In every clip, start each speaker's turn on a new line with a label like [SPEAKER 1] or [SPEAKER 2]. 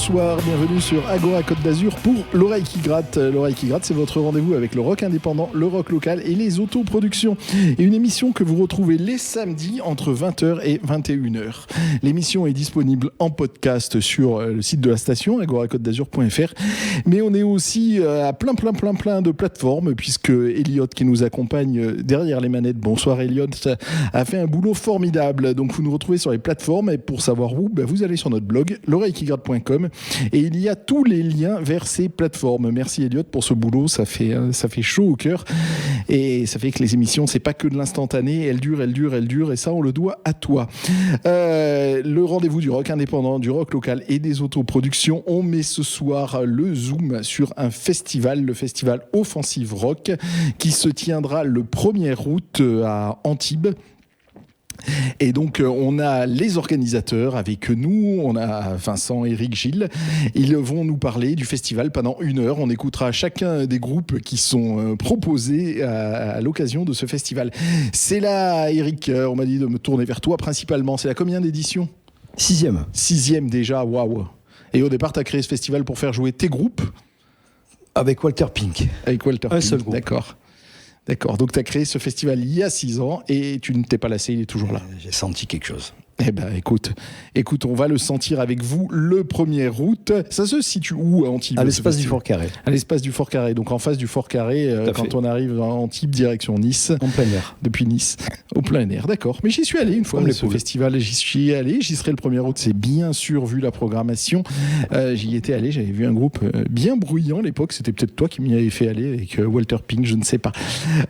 [SPEAKER 1] bonsoir, bienvenue sur Agora Côte d'Azur pour l'oreille qui gratte. L'oreille qui gratte, c'est votre rendez-vous avec le rock indépendant, le rock local et les autoproductions. Et une émission que vous retrouvez les samedis entre 20h et 21h. L'émission est disponible en podcast sur le site de la station, agoracôtedazur.fr. Mais on est aussi à plein de plateformes, puisque Elliot, qui nous accompagne derrière les manettes, bonsoir Elliot, a fait un boulot formidable. Donc vous nous retrouvez sur les plateformes, et pour savoir où, vous allez sur notre blog, l'oreillequigratte.com, et il y a tous les liens vers ces plateformes. Merci Elliot pour ce boulot, ça fait chaud au cœur, et ça fait que les émissions, c'est pas que de l'instantané, elles durent, et ça on le doit à toi. Le rendez-vous du rock indépendant, du rock local et des autoproductions, on met ce soir le zoom sur un festival, le festival Offensive Rock, qui se tiendra le 1er août à Antibes. Et donc on a les organisateurs avec nous, on a Vincent, Eric, Gilles. Ils vont nous parler du festival pendant 1 heure. On écoutera chacun des groupes qui sont proposés à l'occasion de ce festival. C'est là, Eric, on m'a dit de me tourner vers toi principalement. C'est la combien d'édition ?
[SPEAKER 2] 6e.
[SPEAKER 1] 6e déjà, waouh. Et au départ, tu as créé ce festival pour faire jouer tes groupes ?
[SPEAKER 2] Avec Walter Pink.
[SPEAKER 1] Avec Walter
[SPEAKER 2] Un
[SPEAKER 1] Pink,
[SPEAKER 2] seul groupe.
[SPEAKER 1] D'accord, donc tu as créé ce festival il y a 6 ans et tu ne t'es pas lassé, il est toujours là.
[SPEAKER 2] J'ai senti quelque chose.
[SPEAKER 1] Eh ben écoute, on va le sentir avec vous le 1er août. Ça se situe où à Antibes ?
[SPEAKER 2] À l'espace du Fort Carré.
[SPEAKER 1] À l'espace du Fort Carré, donc en face du Fort Carré, quand on arrive à Antibes, direction Nice.
[SPEAKER 2] En plein air.
[SPEAKER 1] Depuis Nice, au plein air, d'accord. Mais j'y suis allé une fois,
[SPEAKER 2] Comme
[SPEAKER 1] ce festival, j'y suis allé, j'y serai le 1er août, c'est bien sûr vu la programmation. J'y étais allé, j'avais vu un groupe bien bruyant à l'époque, c'était peut-être toi qui m'y avais fait aller avec Walter Pink, je ne sais pas.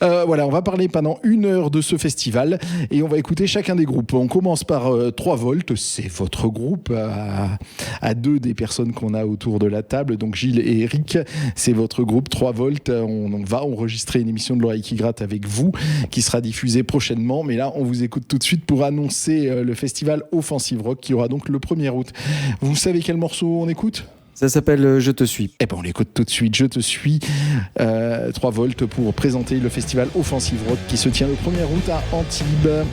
[SPEAKER 1] Voilà, on va parler pendant 1 heure de ce festival et on va écouter chacun des groupes. On commence par 3 volts. C'est votre groupe à 2 des personnes qu'on a autour de la table, donc Gilles et Eric, c'est votre groupe 3 volts. On va enregistrer une émission de l'oreille qui gratte avec vous qui sera diffusée prochainement, mais là on vous écoute tout de suite pour annoncer le festival Offensive Rock qui aura donc le 1er août. Vous savez quel morceau on écoute ?
[SPEAKER 3] Ça s'appelle Je te suis.
[SPEAKER 1] Eh ben on l'écoute tout de suite, Je te suis, 3 volts pour présenter le festival Offensive Rock qui se tient le 1er août à Antibes.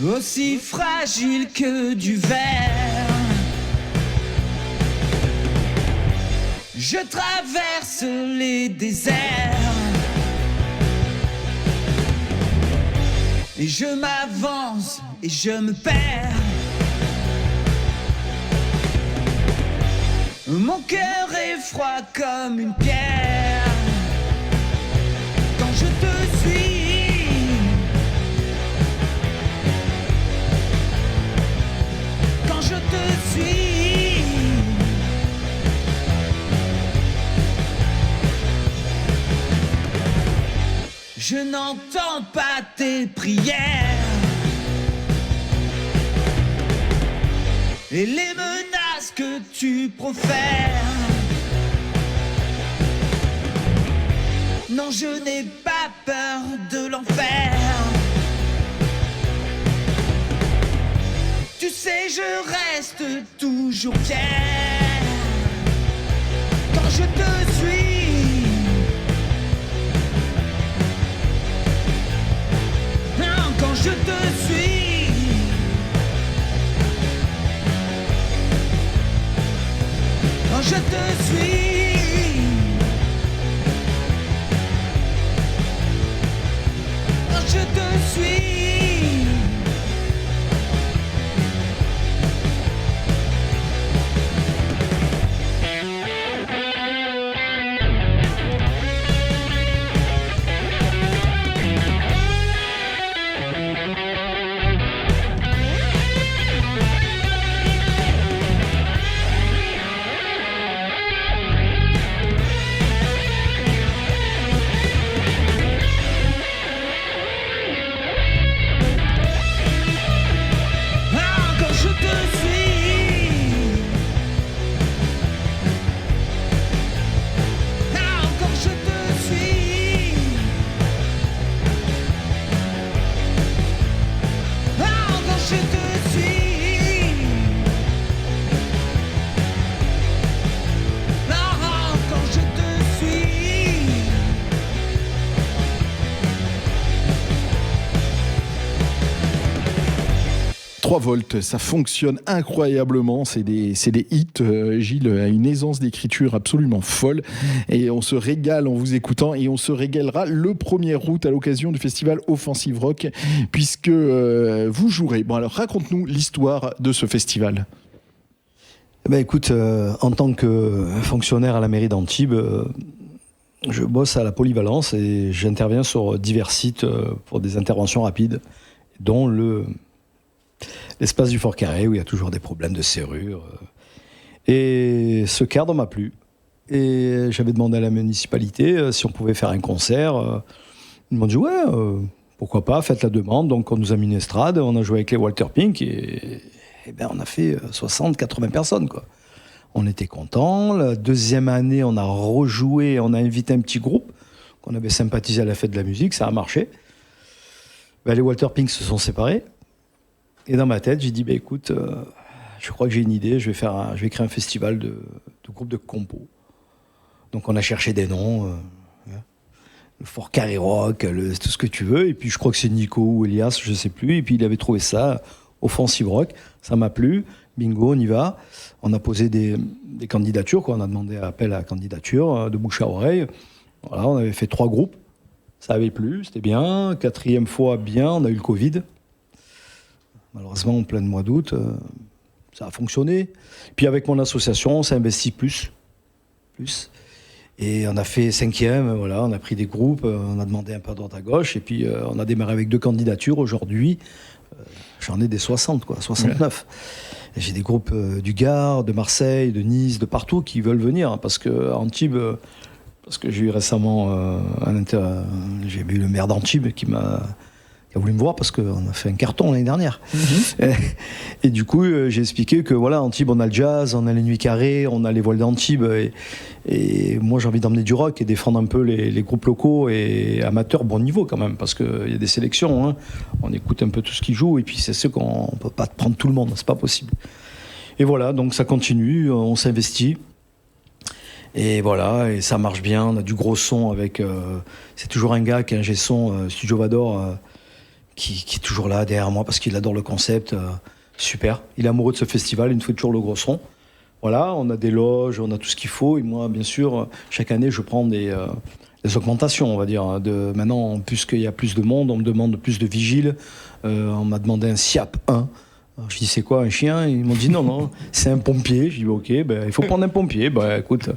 [SPEAKER 4] Aussi fragile que du verre, je traverse les déserts et je m'avance et je me perds. Mon cœur est froid comme une pierre quand je te suis. Je te suis. Je n'entends pas tes prières et les menaces que tu profères. Non, je n'ai pas peur de l'enfer. Tu sais, je reste toujours fier quand je te suis. Non, quand je te suis. Quand je te suis. Quand je te suis.
[SPEAKER 1] 3 volts, ça fonctionne incroyablement, c'est des hits. Gilles a une aisance d'écriture absolument folle et on se régale en vous écoutant et on se régalera le 1er août à l'occasion du festival Offensive Rock puisque vous jouerez. Bon alors raconte-nous l'histoire de ce festival.
[SPEAKER 2] Écoute, en tant que fonctionnaire à la mairie d'Antibes, je bosse à la polyvalence et j'interviens sur divers sites pour des interventions rapides, dont l'espace du Fort Carré où il y a toujours des problèmes de serrure. Et ce cadre m'a plu. Et j'avais demandé à la municipalité si on pouvait faire un concert. Ils m'ont dit ouais, pourquoi pas, faites la demande. Donc on nous a mis une estrade, on a joué avec les Walter Pink et on a fait 60-80 personnes, quoi. On était contents. La deuxième année, on a rejoué, on a invité un petit groupe qu'on avait sympathisé à la fête de la musique, ça a marché. Les Walter Pink se sont séparés. Et dans ma tête, j'ai dit, écoute, je crois que j'ai une idée, je vais créer un festival de groupes de compos. Donc on a cherché des noms, le Fort Carré Rock, tout ce que tu veux. Et puis je crois que c'est Nico ou Elias, je ne sais plus. Et puis il avait trouvé ça, Offensive Rock. Ça m'a plu. Bingo, on y va. On a posé des candidatures, quoi. On a demandé appel à candidature, de bouche à oreille. Voilà, on avait fait 3 groupes. Ça avait plu, c'était bien. 4e fois, bien. On a eu le Covid. Malheureusement, en plein mois d'août, ça a fonctionné. Puis avec mon association, on s'est investi plus. Et on a fait 5e, voilà, on a pris des groupes, on a demandé un peu à droite à gauche. Et puis on a démarré avec 2 candidatures. Aujourd'hui, j'en ai des 60, 69. Ouais. Et j'ai des groupes du Gard, de Marseille, de Nice, de partout qui veulent venir. Parce que Antibes, parce que j'ai eu récemment j'ai eu le maire d'Antibes qui a voulu me voir parce qu'on a fait un carton l'année dernière. Et du coup, j'ai expliqué que voilà, Antibes, on a le jazz, on a les nuits carrées, on a les voiles d'Antibes. Et moi, j'ai envie d'emmener du rock et défendre un peu les groupes locaux et amateurs bon niveau quand même, parce qu'il y a des sélections. Hein. On écoute un peu tout ce qui joue et puis c'est sûr qu'on ne peut pas prendre tout le monde, c'est pas possible. Et voilà, donc ça continue, on s'investit. Et voilà, et ça marche bien, on a du gros son avec... c'est toujours un gars qui a un G-son, Studio Vador, qui est toujours là derrière moi parce qu'il adore le concept. Super, il est amoureux de ce festival, il nous fait toujours le gros son. Voilà, on a des loges, on a tout ce qu'il faut. Et moi, bien sûr, chaque année, je prends des augmentations, on va dire. Maintenant, puisqu'il y a plus de monde, on me demande plus de vigiles. On m'a demandé un SIAP 1. Alors, je dis, c'est quoi, un chien? Ils m'ont dit, non, c'est un pompier. Je dis, ok, il faut prendre un pompier. Écoute,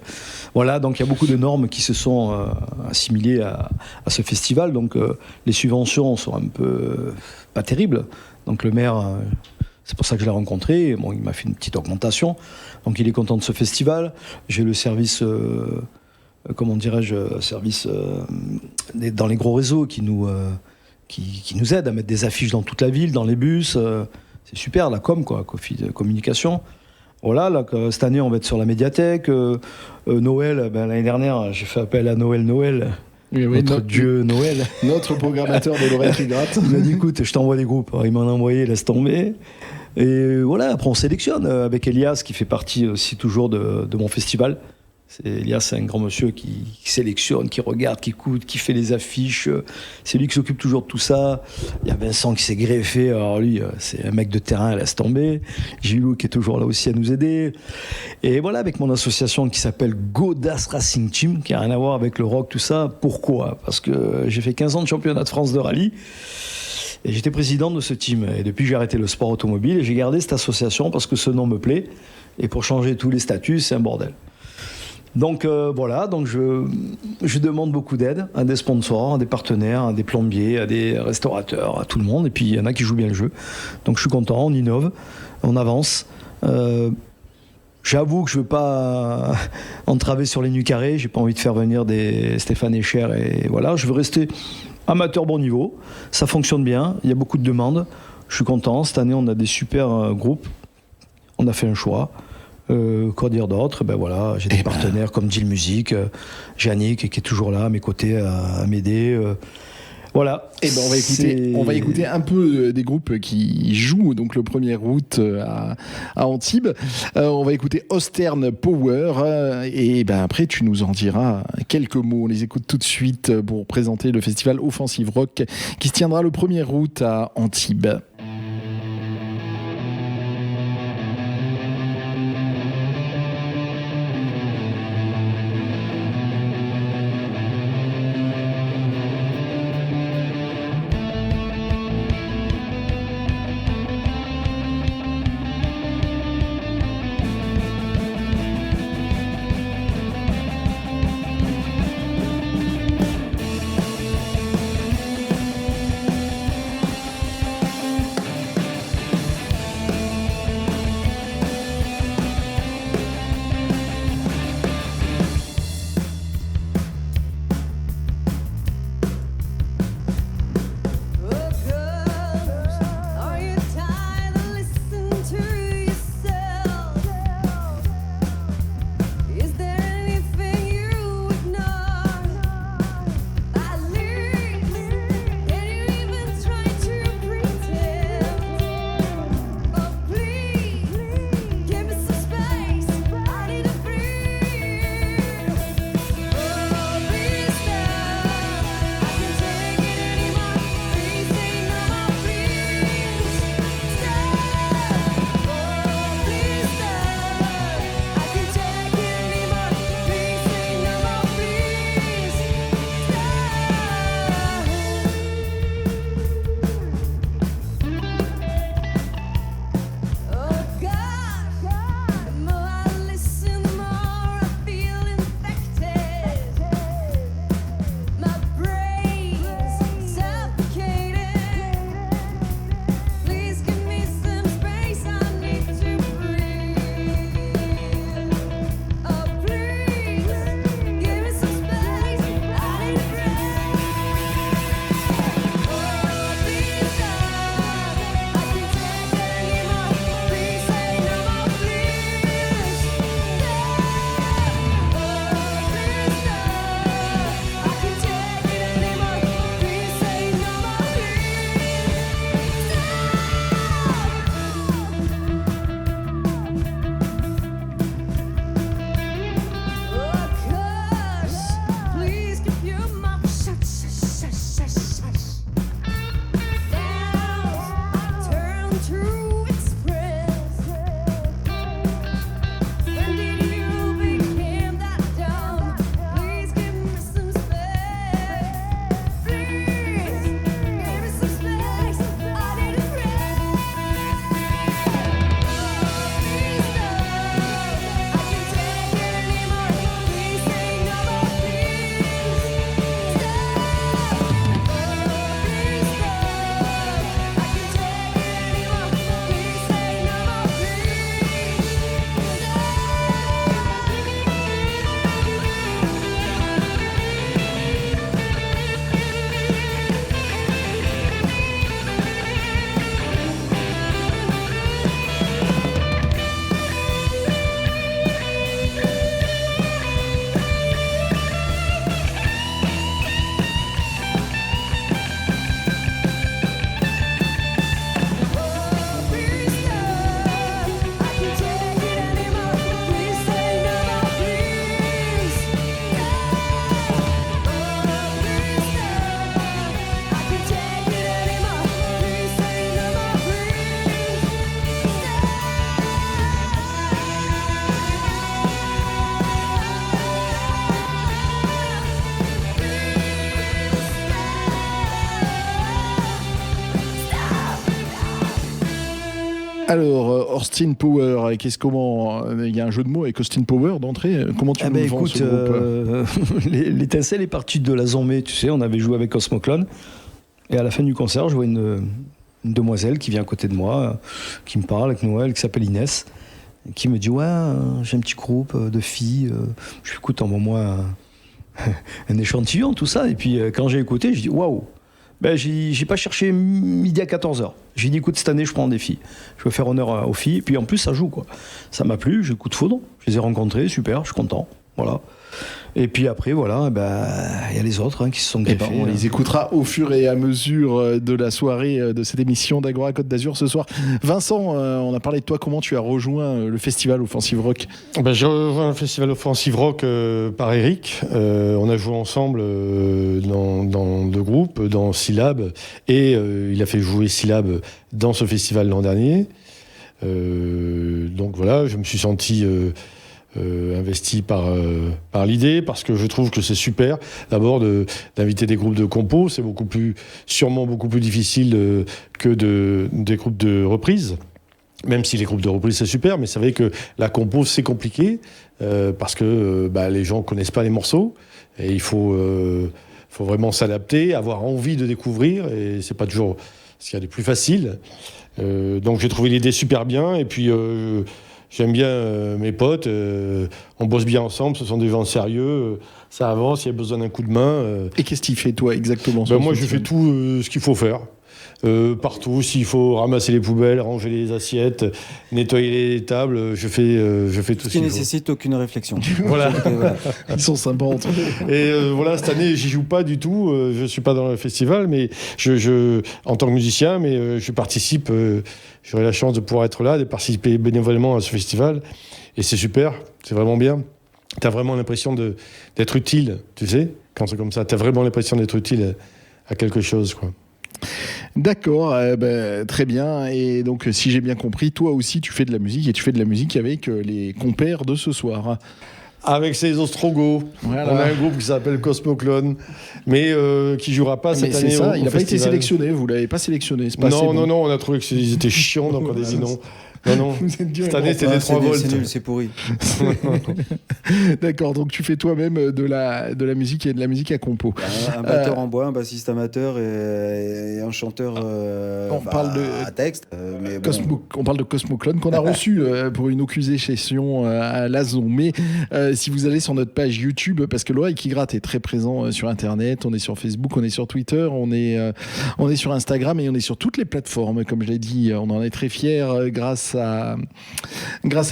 [SPEAKER 2] voilà, donc il y a beaucoup de normes qui se sont assimilées à ce festival. Donc, les subventions sont un peu pas terribles. Donc, le maire... c'est pour ça que je l'ai rencontré. Bon, il m'a fait une petite augmentation. Donc, il est content de ce festival. J'ai le service, service dans les gros réseaux qui nous aide à mettre des affiches dans toute la ville, dans les bus. C'est super, la communication. Voilà, là, cette année, on va être sur la médiathèque. Noël, l'année dernière, j'ai fait appel à Noël. Oui, notre dieu Noël.
[SPEAKER 1] Notre programmateur de l'oreille qui gratte.
[SPEAKER 2] Il m'a dit, écoute, je t'envoie des groupes. Alors, il m'en a envoyé, laisse tomber. Et voilà, après on sélectionne avec Elias, qui fait partie aussi toujours de mon festival. Elias, c'est un grand monsieur qui sélectionne, qui regarde, qui écoute, qui fait les affiches. C'est lui qui s'occupe toujours de tout ça. Il y a Vincent qui s'est greffé. Alors lui, c'est un mec de terrain, laisse tomber. Gilou qui est toujours là aussi à nous aider. Et voilà, avec mon association qui s'appelle Godas Racing Team, qui n'a rien à voir avec le rock, tout ça. Pourquoi ? Parce que j'ai fait 15 ans de championnat de France de rallye. Et j'étais président de ce team. Et depuis, j'ai arrêté le sport automobile et j'ai gardé cette association parce que ce nom me plaît. Et pour changer tous les statuts, c'est un bordel. Donc voilà, donc je demande beaucoup d'aide à des sponsors, à des partenaires, à des plombiers, à des restaurateurs, à tout le monde. Et puis il y en a qui jouent bien le jeu. Donc je suis content, on innove, on avance. J'avoue que je ne veux pas entraver sur les nuits carrées. J'ai pas envie de faire venir des Stéphane Echer et voilà. Je veux rester amateur bon niveau. Ça fonctionne bien. Il y a beaucoup de demandes. Je suis content. Cette année, on a des super groupes. On a fait un choix. Quoi dire d'autre ? Voilà, j'ai des partenaires comme Deal Music, Yannick qui est toujours là à mes côtés à m'aider. Voilà.
[SPEAKER 1] Et on va écouter un peu des groupes qui jouent donc le 1er août à Antibes. On va écouter Austern Power et après tu nous en diras quelques mots. On les écoute tout de suite pour présenter le festival Offensive Rock qui se tiendra le 1er août à Antibes. Alors, Austin Power, il y a un jeu de mots avec Austin Power d'entrée. Comment tu nous vends ce groupe
[SPEAKER 2] l'étincelle est partie de la Zombie, tu sais, on avait joué avec Cosmoclone. Et à la fin du concert, je vois une demoiselle qui vient à côté de moi, qui me parle avec Noël, qui s'appelle Inès, qui me dit ouais, j'ai un petit groupe de filles. Je lui écoute, envoie-moi un échantillon, tout ça. Et puis quand j'ai écouté, je dis waouh. Ben, j'ai pas cherché midi à 14h. J'ai dit écoute, cette année, je prends des filles. Je veux faire honneur aux filles. Et puis en plus, ça joue, quoi. Ça m'a plu, j'ai coup de foudre. Je les ai rencontrés, super, je suis content. Voilà. Et puis après, voilà, y a les autres qui se sont greffés.
[SPEAKER 1] On les écoutera au fur et à mesure de la soirée de cette émission d'Agora Côte d'Azur ce soir. Vincent, on a parlé de toi. Comment tu as rejoint le festival Offensive Rock ?
[SPEAKER 5] J'ai rejoint le festival Offensive Rock par Eric. On a joué ensemble dans deux groupes, dans Syllab, et il a fait jouer Syllab dans ce festival l'an dernier. Donc voilà, je me suis senti investi par l'idée, parce que je trouve que c'est super d'abord d'inviter des groupes de compos. C'est sûrement beaucoup plus difficile que des groupes de reprise, même si les groupes de reprise c'est super, mais c'est vrai que la compo c'est compliqué parce que les gens connaissent pas les morceaux et il faut vraiment s'adapter, avoir envie de découvrir, et c'est pas toujours ce qu'il y a de plus facile. Donc j'ai trouvé l'idée super bien, et puis j'aime bien mes potes, on bosse bien ensemble, ce sont des gens sérieux, ça avance, il y a besoin d'un coup de main.
[SPEAKER 1] Et qu'est-ce que tu fais, toi, exactement ?
[SPEAKER 5] Moi, je fais tout ce qu'il faut faire. Partout, s'il faut ramasser les poubelles, ranger les assiettes, nettoyer les tables, je fais tout ce
[SPEAKER 3] qui
[SPEAKER 5] qu'il
[SPEAKER 3] nécessite aucune réflexion.
[SPEAKER 5] Voilà.
[SPEAKER 1] Ils sont sympas entre eux.
[SPEAKER 5] Et voilà, cette année, j'y joue pas du tout. Je suis pas dans le festival, mais en tant que musicien, mais je participe. J'aurai la chance de pouvoir être là, de participer bénévolement à ce festival, et c'est super. C'est vraiment bien. T'as vraiment l'impression d'être utile, tu sais, quand c'est comme ça. T'as vraiment l'impression d'être utile à quelque chose, quoi.
[SPEAKER 1] D'accord, très bien. Et donc, si j'ai bien compris, toi aussi, tu fais de la musique, et tu fais de la musique avec les compères de ce soir.
[SPEAKER 5] Avec ces Ostrogoths. Voilà. On a un groupe qui s'appelle Cosmoclone, mais qui jouera pas cette année.
[SPEAKER 1] C'est ça, il n'a pas
[SPEAKER 5] été
[SPEAKER 1] sélectionné, vous l'avez pas sélectionné. C'est pas
[SPEAKER 5] non, on a trouvé qu'ils étaient chiants, donc on a dit non. Non. Cette année, c'était 3 volts.
[SPEAKER 3] C'est nul, c'est pourri.
[SPEAKER 1] D'accord, donc tu fais toi-même de la musique et de la musique à compo.
[SPEAKER 3] Un batteur en bois, un bassiste amateur et un chanteur à texte. Mais
[SPEAKER 1] on parle de Cosmoclone qu'on a reçu pour une OQZ session à Lazon. Mais si vous allez sur notre page YouTube, parce que l'oreille qui gratte est très présent sur Internet, on est sur Facebook, on est sur Twitter, on est sur Instagram, et on est sur toutes les plateformes. Comme je l'ai dit, on en est très fiers grâce à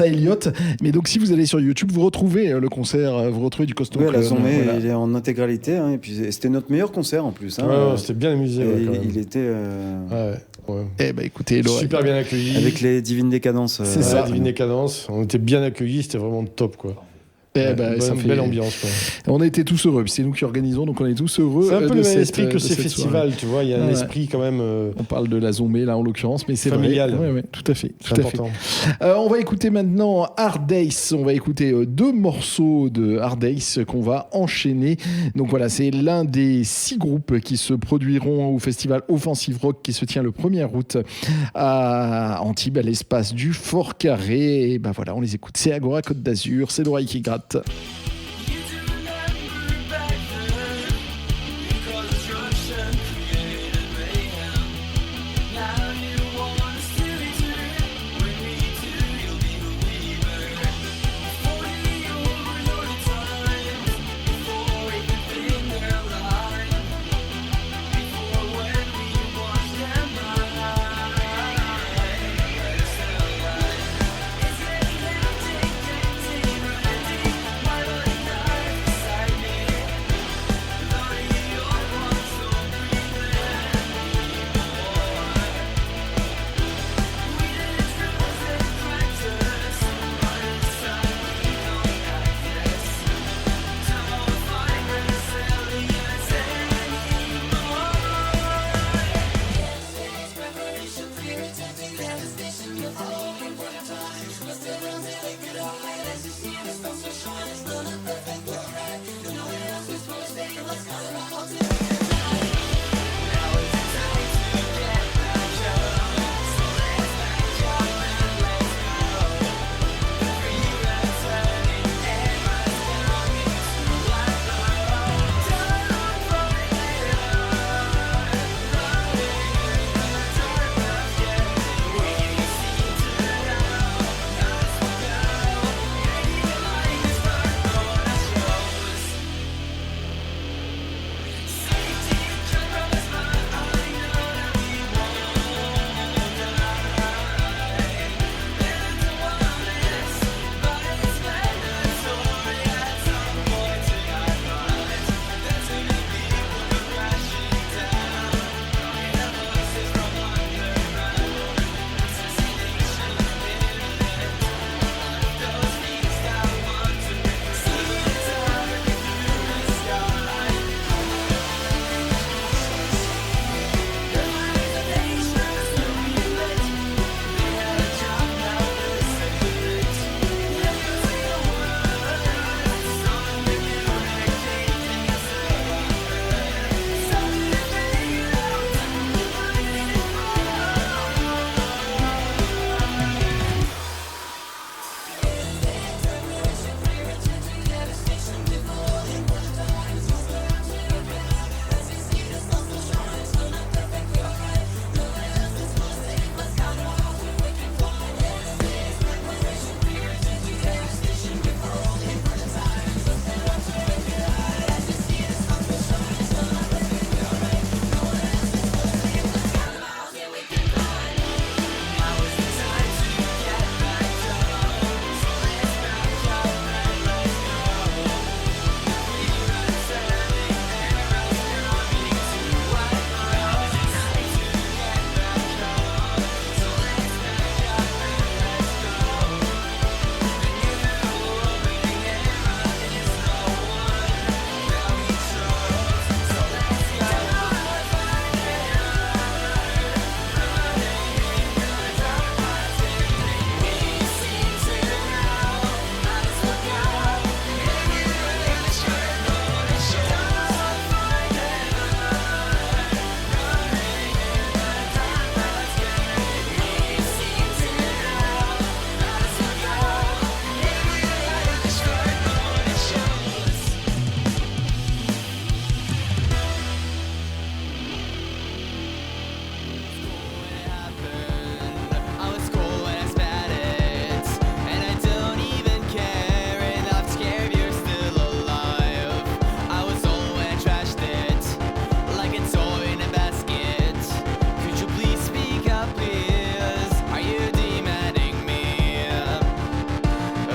[SPEAKER 1] Elliot. Mais donc si vous allez sur YouTube, vous retrouvez le concert, vous retrouvez du Cosmoclone.
[SPEAKER 3] Oui, la Zombie, il est en intégralité, et puis c'était notre meilleur concert en plus.
[SPEAKER 5] C'était bien amusé.
[SPEAKER 3] Il était
[SPEAKER 1] écoutez,
[SPEAKER 5] super bien accueilli.
[SPEAKER 3] Avec les Divines Décadences.
[SPEAKER 1] C'est ça,
[SPEAKER 5] Divines Décadences. On était bien accueillis, c'était vraiment top, quoi.
[SPEAKER 1] Ça fait
[SPEAKER 5] belle ambiance, quoi.
[SPEAKER 1] On était tous heureux, c'est nous qui organisons, donc on est tous heureux.
[SPEAKER 5] C'est un peu le même esprit que ces festivals, tu vois, il y a un esprit quand même.
[SPEAKER 1] On parle de la Zombie là en l'occurrence, mais c'est
[SPEAKER 5] familial.
[SPEAKER 1] Vrai. Ouais, tout à fait.
[SPEAKER 5] C'est important.
[SPEAKER 1] On va écouter maintenant Hard Days. On va écouter 2 morceaux de Hard Days qu'on va enchaîner. Donc voilà, c'est l'un des 6 groupes qui se produiront au festival Offensive Rock qui se tient le 1er août à Antibes, à l'espace du Fort Carré. Et voilà, on les écoute. C'est Agora Côte d'Azur, c'est l'oreille qui gratte.
[SPEAKER 6] It's
[SPEAKER 4] disappears. Are you demanding me?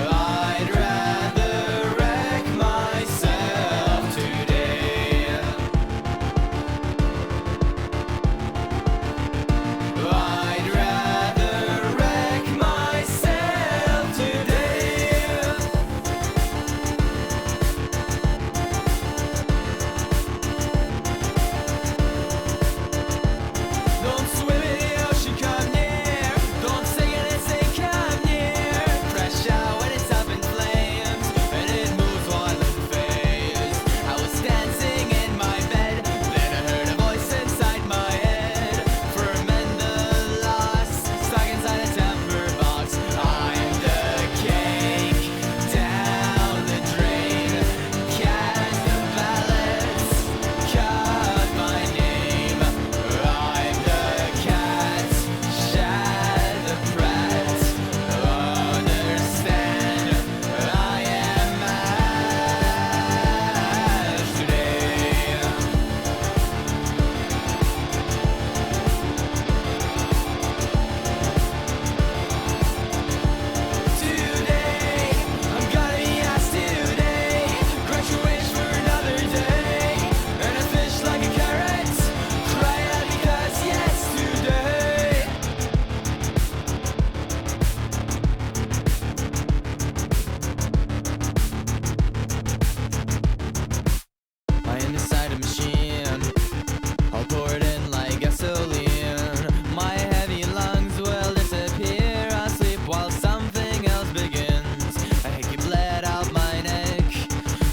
[SPEAKER 4] I'd rather wreck myself today. I'd rather wreck myself today. Don't swim in the ocean, come near. Don't sing it and say come near. Crash out when it's up in flames, and it moves while it fades. I was dancing in my bed, then I heard a voice inside my head. Ferment the loss, stuck inside a temper box. I'm the cake down the drain. Cast the balance, cut my name. I'm the cat, shed the brat. Understand, I am ash today. Today, I'm gonna be asked today. Graduation for another day. And a fish like a carrot, cry out because yesterday. I am inside a machine. I'll pour it in like gasoline. My heavy lungs will disappear. I'll sleep while something else begins. I get bled out my neck.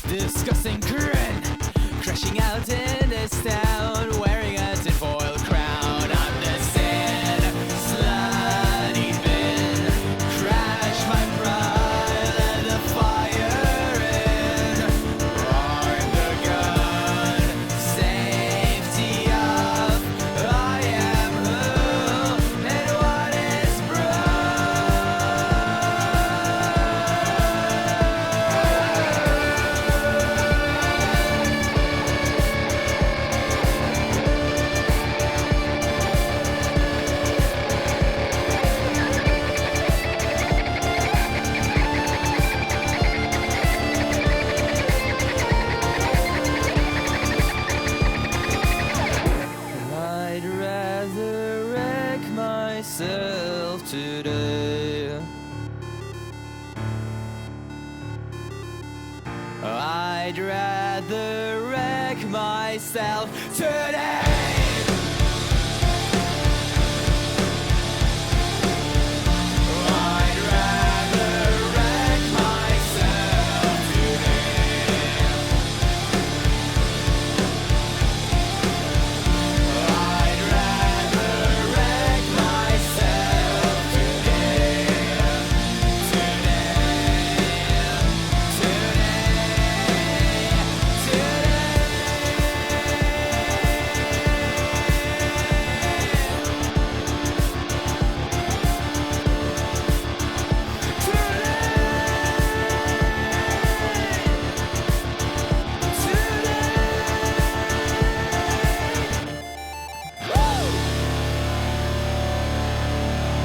[SPEAKER 4] Disgusting grin. Crashing out in this town. Wearing a tinfoil crown. I'm the sin. Slutty bin. Crash my pride. Let the fire in. I'm the gun. Safety off. I am who and what is I'd rather wreck myself today. I'd rather wreck myself today. I'd rather wreck myself today. I'd rather wreck myself today.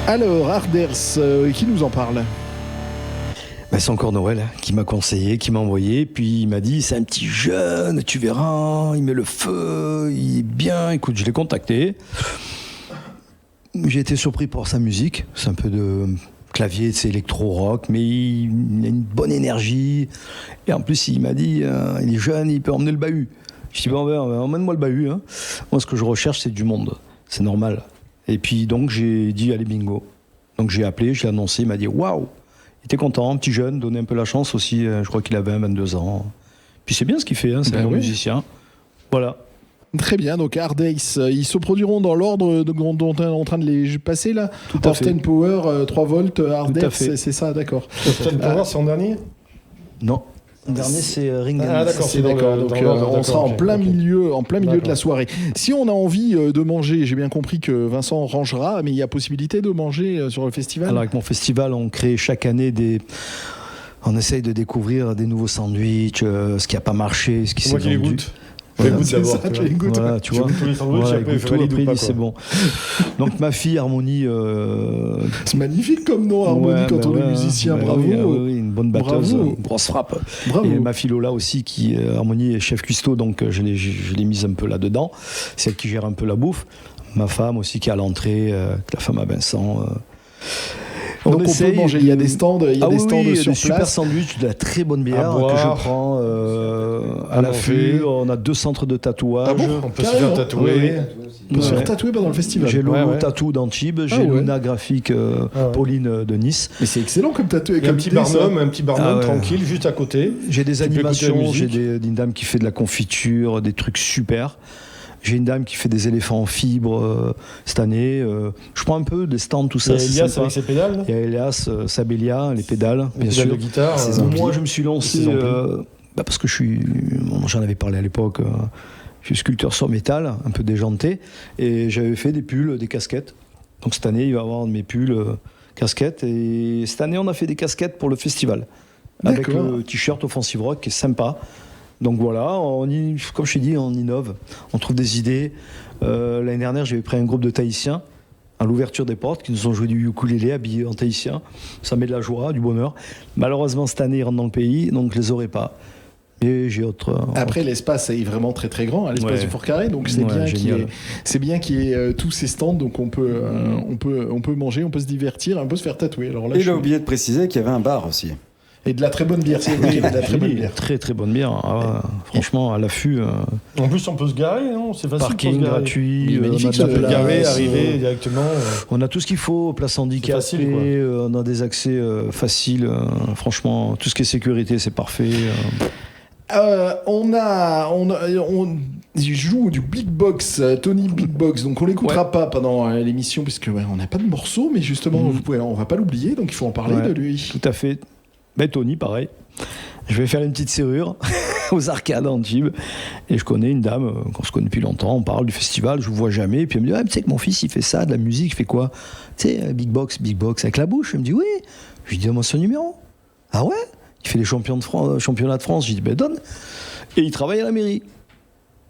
[SPEAKER 1] Alors, Arders, qui nous en parle?
[SPEAKER 2] Ben, c'est encore Noël qui m'a conseillé, qui m'a envoyé. Puis il m'a dit, c'est un petit jeune, tu verras, il met le feu, il est bien. Écoute, je l'ai contacté. J'ai été surpris par sa musique. C'est un peu de clavier, c'est électro-rock, mais il a une bonne énergie. Et en plus, il m'a dit, il est jeune, il peut emmener le bahut. Je dis, ben, emmène-moi le bahut. Hein. Moi, ce que je recherche, c'est du monde. C'est normal. Et puis, donc, j'ai dit, allez, bingo. Donc, j'ai appelé, je l'ai annoncé, il m'a dit, waouh! Il était content, un petit jeune, donner un peu la chance aussi. Je crois qu'il avait 22 ans. Puis c'est bien ce qu'il fait, hein, c'est un bon musicien. Voilà.
[SPEAKER 1] Très bien, donc Hard Ace, ils se produiront dans l'ordre dont on est en train de les passer là.
[SPEAKER 2] Tout à fait.
[SPEAKER 1] Austin Power, 3 volts, Hard Ace, c'est ça, d'accord.
[SPEAKER 5] Austin Power, c'est en dernier?
[SPEAKER 2] Non. Le dernier, c'est Ring.
[SPEAKER 1] Ah d'accord, c'est d'accord. Donc on sera en plein milieu de la soirée. Si on a envie de manger, j'ai bien compris que Vincent rangera, mais il y a possibilité de manger sur le festival.
[SPEAKER 2] Alors avec mon festival, on crée chaque année on essaye de découvrir des nouveaux sandwichs, ce qui n'a pas marché, ce qui s'est vendu.
[SPEAKER 5] Moi qui les goûte. Fais goût d'abord.
[SPEAKER 1] Ça, tu goûtes.
[SPEAKER 2] Voilà, tu vois.
[SPEAKER 5] Tous les sandwichs,
[SPEAKER 2] Voilà,
[SPEAKER 5] après,
[SPEAKER 2] goûte tout,
[SPEAKER 5] valide
[SPEAKER 2] après,
[SPEAKER 5] ou pas,
[SPEAKER 2] il dit, c'est bon. Donc ma fille Harmonie.
[SPEAKER 1] C'est magnifique comme nom, Harmonie, quand on est musicien. Bravo.
[SPEAKER 2] Oui, une bonne batteuse,
[SPEAKER 1] Bravo.
[SPEAKER 2] une grosse frappe.
[SPEAKER 1] Bravo.
[SPEAKER 2] Et ma fille Lola aussi, qui Harmonie est chef cuistot, donc je l'ai mise un peu là-dedans. C'est elle qui gère un peu la bouffe. Ma femme aussi qui est à l'entrée, la femme à Vincent.
[SPEAKER 1] Donc on peut manger, il y a des stands, sur
[SPEAKER 2] des
[SPEAKER 1] place.
[SPEAKER 2] super sandwichs, de la très bonne bière que je prends à l'affût. On a 2 centres de tatouage.
[SPEAKER 1] Ah bon,
[SPEAKER 5] On peut se faire tatouer.
[SPEAKER 1] On peut se faire tatouer pendant le festival.
[SPEAKER 2] J'ai Lolo Tatou d'Antibes, j'ai Luna Graphique Pauline de Nice.
[SPEAKER 1] Mais c'est excellent comme tatou.
[SPEAKER 5] Un petit barnum tranquille juste à côté.
[SPEAKER 2] J'ai des animations, j'ai une dame qui fait de la confiture, des trucs super. J'ai une dame qui fait des éléphants en fibre cette année. Je prends un peu des stands, tout ça.
[SPEAKER 5] Il y a Elias avec ses pédales.
[SPEAKER 2] Il y a Elias, Sabelia, les pédales, bien sûr.
[SPEAKER 5] De guitare.
[SPEAKER 2] Moi, je me suis lancé parce que j'en avais parlé à l'époque. Je suis sculpteur sur métal, un peu déjanté, et j'avais fait des pulls, des casquettes. Donc cette année, il va y avoir mes pulls, casquettes. Et cette année, on a fait des casquettes pour le festival. Avec le t-shirt Offensive Rock qui est sympa. Donc voilà, comme je t'ai dit, on innove, on trouve des idées. L'année dernière, j'avais pris un groupe de Tahitiens à l'ouverture des portes qui nous ont joué du ukulélé habillés en tahitien. Ça met de la joie, du bonheur. Malheureusement, cette année, ils rentrent dans le pays, donc je les aurai pas. Et j'ai
[SPEAKER 1] Après, l'espace est vraiment très très grand, l'espace du Fort Carré, donc c'est bien qu'il y ait tous ces stands, donc on peut manger, on peut se divertir, on peut se faire tatouer. Alors là,
[SPEAKER 3] il a oublié de préciser qu'il y avait un bar aussi.
[SPEAKER 1] Et de la très bonne bière, c'est vrai, de la très bonne bière.
[SPEAKER 2] Très très bonne bière. Franchement, à l'affût.
[SPEAKER 5] En plus, on peut se garer, non ? C'est facile.
[SPEAKER 2] Parking
[SPEAKER 1] magnifique.
[SPEAKER 2] gratuit,
[SPEAKER 5] magnifique. On peut garer, arriver directement.
[SPEAKER 2] On a tout ce qu'il faut, place handicapée, on a des accès faciles. Franchement, tout ce qui est sécurité, c'est parfait.
[SPEAKER 1] On joue du Big Box, Tony Big Box, donc on l'écoutera pas pendant l'émission puisque on n'a pas de morceau, mais justement on va pas l'oublier, donc il faut en parler de lui.
[SPEAKER 2] Tout à fait. Ben Tony, pareil. Je vais faire une petite serrure aux arcades à Antibes. Et je connais une dame qu'on se connaît depuis longtemps. On parle du festival, je vous vois jamais. Et puis elle me dit, tu sais que mon fils il fait ça, de la musique, il fait quoi ? Tu sais, Big Box avec la bouche. Elle me dit oui. Je lui dis, donne-moi son numéro. Ah ouais ? Il fait les championnats de France. Je lui dis, ben donne. Et il travaille à la mairie,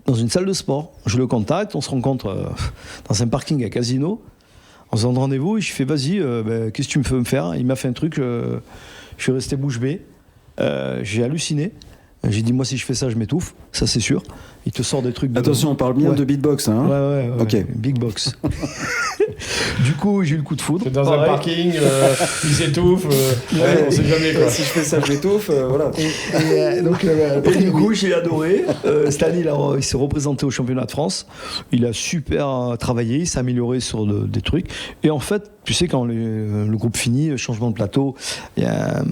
[SPEAKER 2] dans une salle de sport. Je le contacte, on se rencontre dans un parking à Casino. On se donne rendez-vous et je fais, vas-y, qu'est-ce que tu veux me faire ? Il m'a fait un truc, je suis resté bouche bée. J'ai halluciné. J'ai dit, moi, si je fais ça, je m'étouffe. Ça, c'est sûr. Il te sort des trucs de...
[SPEAKER 3] Attention, on parle bien de beatbox, hein.
[SPEAKER 2] Ouais.
[SPEAKER 3] Ok.
[SPEAKER 2] Big box. Du coup, j'ai eu le coup de foudre.
[SPEAKER 5] C'est dans un parking, il s'étouffe. On sait jamais quoi.
[SPEAKER 3] Si je fais ça, je m'étouffe. Voilà.
[SPEAKER 2] Et du coup, j'ai adoré. Cette année, il s'est représenté au championnat de France. Il a super travaillé, il s'est amélioré sur des trucs. Et en fait, tu sais, quand le groupe finit, changement de plateau, il y a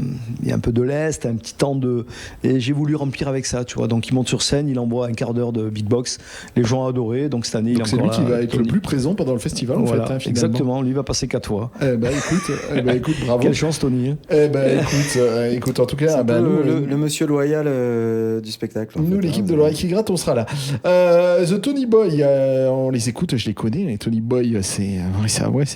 [SPEAKER 2] un peu de lest, un petit temps de... Et j'ai voulu remplir avec ça, tu vois. Donc, il monte sur scène, il envoie un quart d'heure de Big Box. Les gens ont adoré. Donc, cette année, il est encore là.
[SPEAKER 1] C'est lui qui va être le plus présent pendant le festival,
[SPEAKER 2] voilà,
[SPEAKER 1] en fait, finalement.
[SPEAKER 2] Exactement. Lui, il va passer 4 fois.
[SPEAKER 1] Écoute, bravo.
[SPEAKER 2] Quelle chance, Tony.
[SPEAKER 1] Écoute, en tout cas...
[SPEAKER 3] le monsieur loyal du spectacle.
[SPEAKER 1] Nous, l'équipe de l'oreille qui gratte, on sera là. The Tony Boy, on les écoute, je les connais. Les Tony Boy, il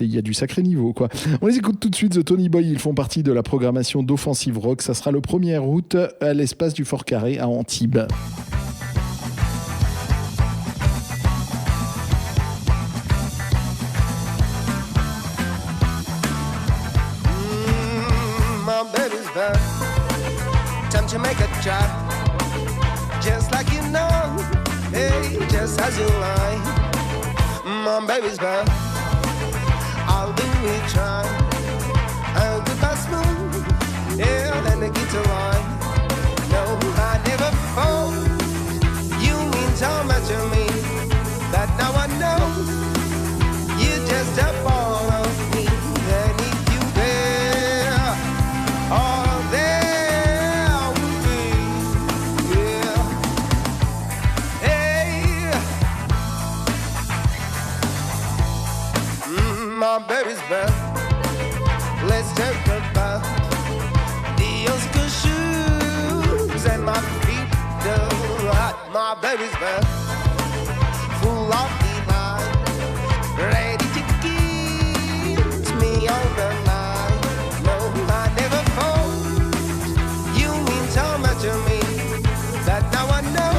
[SPEAKER 1] y a du sacré niveau, quoi. On les écoute tout de suite. The Tony Boy, ils font partie de la programmation d'Offensive Rock. Ça sera le 1er août à l'espace du Fort Carré à Antibes.
[SPEAKER 6] My baby's back. Time to make a try. Just like you know, hey, just as you like. My baby's back. I'll do it try. I'll do my smooth. Yeah, then the guitar line. No, I never fall. You mean so much to me that now I know you just a part of me. And if you there, all there will be, yeah. Hey, my baby's back. Let's take a bath. The Oscar shoes and my feet do hot. My baby's back. Full of delight, ready to kiss me all the night. No, I never fall. You mean so much to me that now I know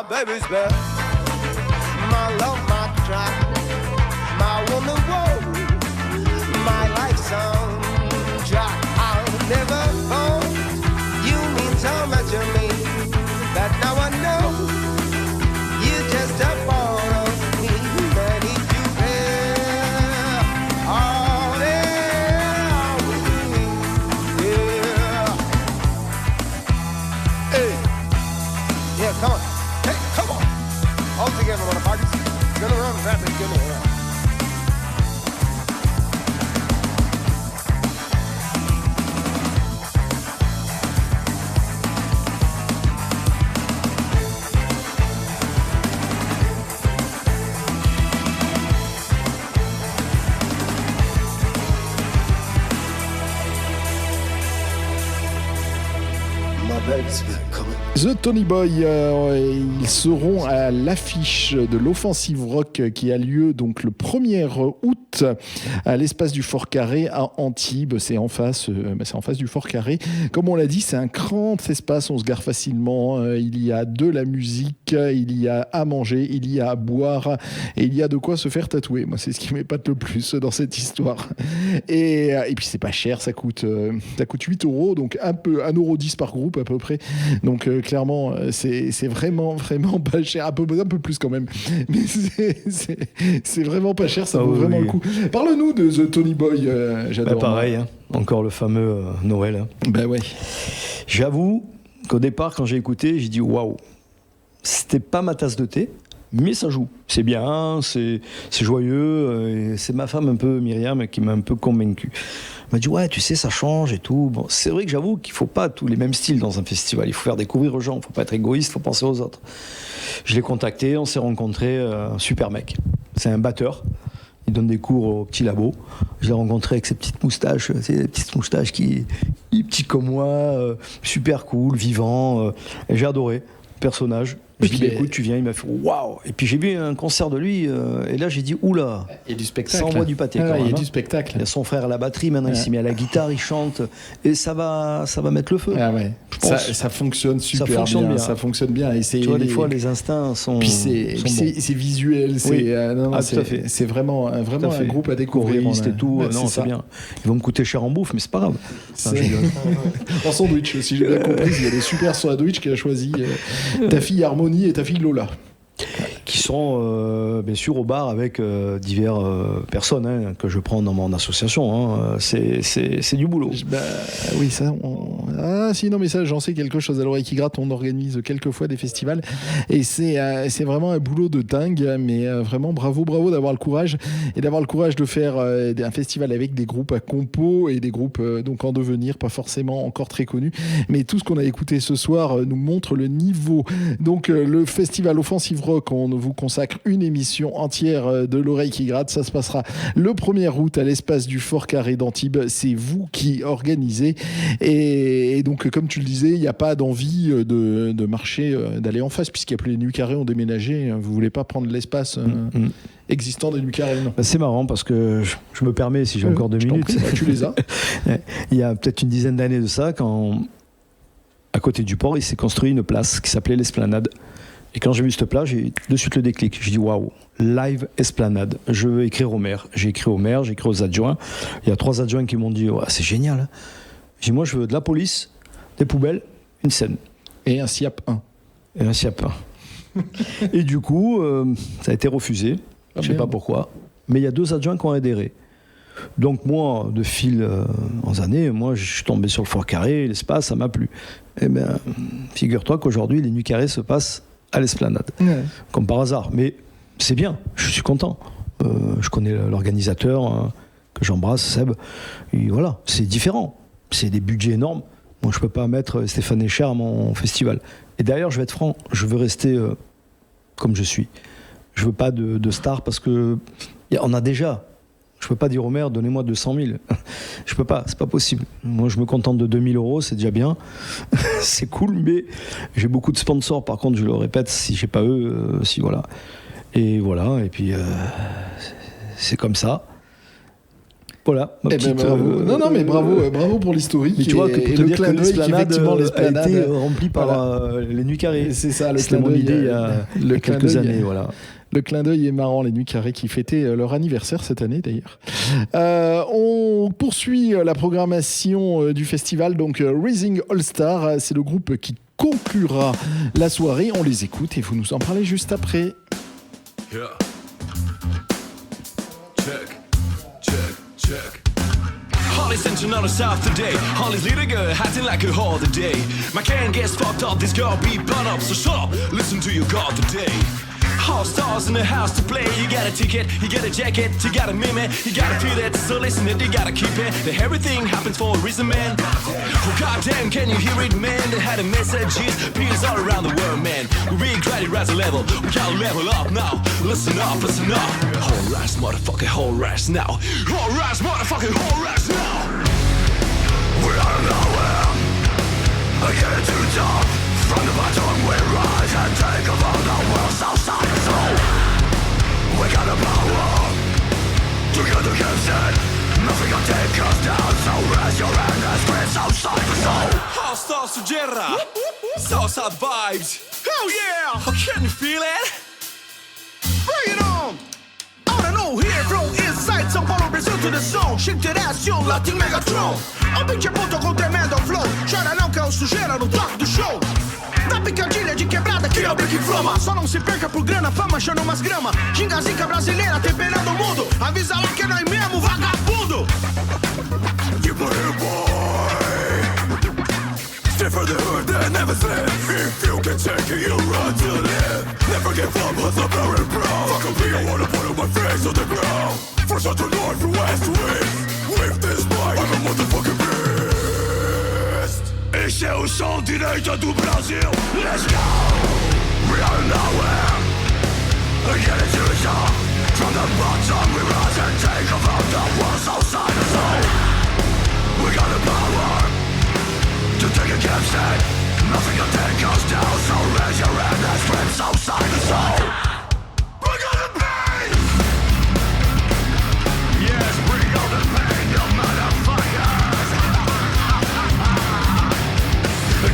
[SPEAKER 6] baby's back. My love, my track, my woman, whoa, my life soundtrack. I'll never fall. You mean so much to me that now I know you're just a part of me. I need you there. Oh, there with me. Yeah. Hey. Yeah, come on. Hey, come on. All together, motherfuckers. Gonna run rapid, gonna run.
[SPEAKER 1] The Tony Boy, ils seront à l'affiche de l'Offensive Rock qui a lieu donc le 1er août à l'espace du Fort Carré à Antibes. C'est en face du Fort Carré. Comme on l'a dit, c'est un grand espace, on se gare facilement. Il y a de la musique, il y a à manger, il y a à boire et il y a de quoi se faire tatouer. Moi, c'est ce qui m'épate le plus dans cette histoire. Et puis c'est pas cher, ça coûte 8 €, donc un peu 1,10 € par groupe à peu près. Donc clairement, c'est vraiment pas cher, un peu plus quand même, mais c'est vraiment pas cher, ça vaut vraiment le coup. Parle-nous de The Tony Boy, j'adore.
[SPEAKER 2] Pareil, hein, encore le fameux Noël. Hein.
[SPEAKER 1] Bah ouais.
[SPEAKER 2] J'avoue qu'au départ, quand j'ai écouté, j'ai dit waouh, c'était pas ma tasse de thé, mais ça joue. C'est bien, c'est joyeux. Et c'est ma femme un peu, Myriam, qui m'a un peu convaincu. Elle m'a dit ouais, tu sais, ça change et tout. Bon, c'est vrai que j'avoue qu'il faut pas tous les mêmes styles dans un festival. Il faut faire découvrir aux gens. Il faut pas être égoïste. Il faut penser aux autres. Je l'ai contacté, on s'est rencontrés. Un super mec. C'est un batteur. Il donne des cours au petit labo. Je l'ai rencontré avec ses petites moustaches, des petites moustaches qui petit comme moi, super cool, vivant. Et j'ai adoré. Personnage. Je lui ai dit écoute, tu viens, il m'a fait waouh. Et puis j'ai vu un concert de lui et là j'ai dit oula.
[SPEAKER 1] Il y a du spectacle.
[SPEAKER 2] Ça envoie du pâté quand même.
[SPEAKER 1] Il y a du spectacle.
[SPEAKER 2] Il y a son frère à la batterie, maintenant il s'est mis à la guitare, il chante et ça va mettre le feu.
[SPEAKER 1] Ah ouais. Ça fonctionne super bien. Ça fonctionne bien. Et
[SPEAKER 2] tu vois, des fois les instincts sont.
[SPEAKER 1] Puis c'est visuel. C'est vraiment un groupe à découvrir.
[SPEAKER 2] Et tout. Non, c'est bien. Ils vont me coûter cher en bouffe, mais c'est pas grave.
[SPEAKER 1] En sandwich, si j'ai bien compris, il y a des super sandwichs qu'il a choisi ta fille Harmonie et ta fille Lola.
[SPEAKER 2] Qui sont bien sûr au bar avec diverses personnes que je prends dans mon association. Hein. C'est du boulot.
[SPEAKER 1] Oui, ça. Mais ça, j'en sais quelque chose. À l'oreille qui gratte, on organise quelques fois des festivals et c'est vraiment un boulot de dingue. Mais vraiment, bravo d'avoir le courage et d'avoir le courage de faire un festival avec des groupes à compo et des groupes donc en devenir, pas forcément encore très connus. Mais tout ce qu'on a écouté ce soir nous montre le niveau. Donc le festival Offensive Rock, on vous consacre une émission entière de l'oreille qui gratte. Ça se passera le 1er août à l'espace du Fort Carré d'Antibes. C'est vous qui organisez. Et donc, comme tu le disais, il n'y a pas d'envie de marcher, d'aller en face, puisqu'il n'y a plus les Nuits Carrées ont déménagé. Vous ne voulez pas prendre l'espace existant des Nuits Carrées, non?
[SPEAKER 2] C'est marrant parce que je me permets, si j'ai encore 2 minutes.
[SPEAKER 1] Tu les as.
[SPEAKER 2] Il y a peut-être une dizaine d'années de ça, quand à côté du port, il s'est construit une place qui s'appelait l'Esplanade. Et quand j'ai vu cette place, j'ai de suite le déclic. J'ai dit waouh, live Esplanade. Je veux écrire au maire. J'ai écrit au maire, j'ai écrit aux adjoints. Il y a 3 adjoints qui m'ont dit ouais, c'est génial. J'ai dit moi je veux de la police, des poubelles, une scène.
[SPEAKER 1] Et un SIAP 1.
[SPEAKER 2] Et un SIAP 1. Et du coup, ça a été refusé. Je ne sais pas pourquoi. Mais il y a 2 adjoints qui ont adhéré. Donc moi, de fil en années, moi je suis tombé sur le Fort Carré, l'espace, ça m'a plu. Eh bien, figure-toi qu'aujourd'hui, les Nuits Carrées se passent à l'Esplanade, comme par hasard. Mais c'est bien, je suis content. Je connais l'organisateur, que j'embrasse, Seb. Et voilà, c'est différent. C'est des budgets énormes. Moi, je ne peux pas mettre Stéphane Echer à mon festival. Et d'ailleurs, je vais être franc, je veux rester comme je suis. Je ne veux pas de star parce que on a déjà. Je ne peux pas dire au maire, donnez-moi 200 000. Je ne peux pas, c'est pas possible. Moi, je me contente de 2 000 €, c'est déjà bien. C'est cool, mais j'ai beaucoup de sponsors. Par contre, je le répète, si j'ai pas eux, si voilà. Et voilà, et puis c'est comme ça. Voilà, ma petite,
[SPEAKER 1] bravo. Non, mais bravo pour l'historique.
[SPEAKER 2] Mais tu vois, que pour te dire que l'esplanade a été remplie par les Nuits Carrées.
[SPEAKER 1] C'est ça, le
[SPEAKER 2] C'était mon idée il y a quelques années, voilà.
[SPEAKER 1] Le clin d'œil est marrant, les Nuits Carrées qui fêtaient leur anniversaire cette année d'ailleurs. On poursuit la programmation du festival, donc Rising All Star, c'est le groupe qui conclura la soirée. On les écoute et vous nous en parlez juste après.
[SPEAKER 7] Yeah. Check. Holly's engine on the south today. Holly's leading her, acting like a whore today. My can gets fucked up, this girl be blown up. So shut up, listen to your god today. All stars in the house to play. You got a ticket, you got a jacket, you got a mimic, you gotta feel it, so listen it, you gotta keep it. That everything happens for a reason, man. Oh goddamn, can you hear it, man? They had a messages, peers all around the world, man. We really gotta rise a level, we gotta level up now. Listen up, listen up. Whole rise, motherfucker, whole rise now. Whole rise, motherfucker, whole rise now. We are nowhere. I get too tough. From the bottom we rise and take over the world's outside us all. We got the power. Together can stand. Nothing can take us down. So raise your hand and scream outside the soul. Hostile to Jerra. Southside vibes. Hell yeah! Can you feel it? Bring it on! No, here from inside São Paulo, Brasil to the zone. Chique action, Latin Megatron. O beat é puto com tremendo flow. Chora não que é o sujeira no toque do show. Da picadilha de quebrada que é o Brick Inflama. Só não se perca por grana, fama, achando umas grama. Gingazica brasileira, temperando o mundo. Avisa lá que é nós mesmo, vagabundo. Keep it here, boy. Stay for the hood and never slip. If you can take it, you run to live. Never give up, hustle, power and proud. Fuck a beat, I wanna put on my face on the ground. From south to north, from west to east. With this mic, I'm a motherfucking beast. Esse é o som direito do Brasil. Let's go. We are nowhere. Get it to the top. From the bottom we rise and take over the world's outside us all. We got the power to take a game stand. Nothing can take us down. So raise your hand and scream outside the soul. Bring on the pain. Yes, bring on the pain, you motherfuckers.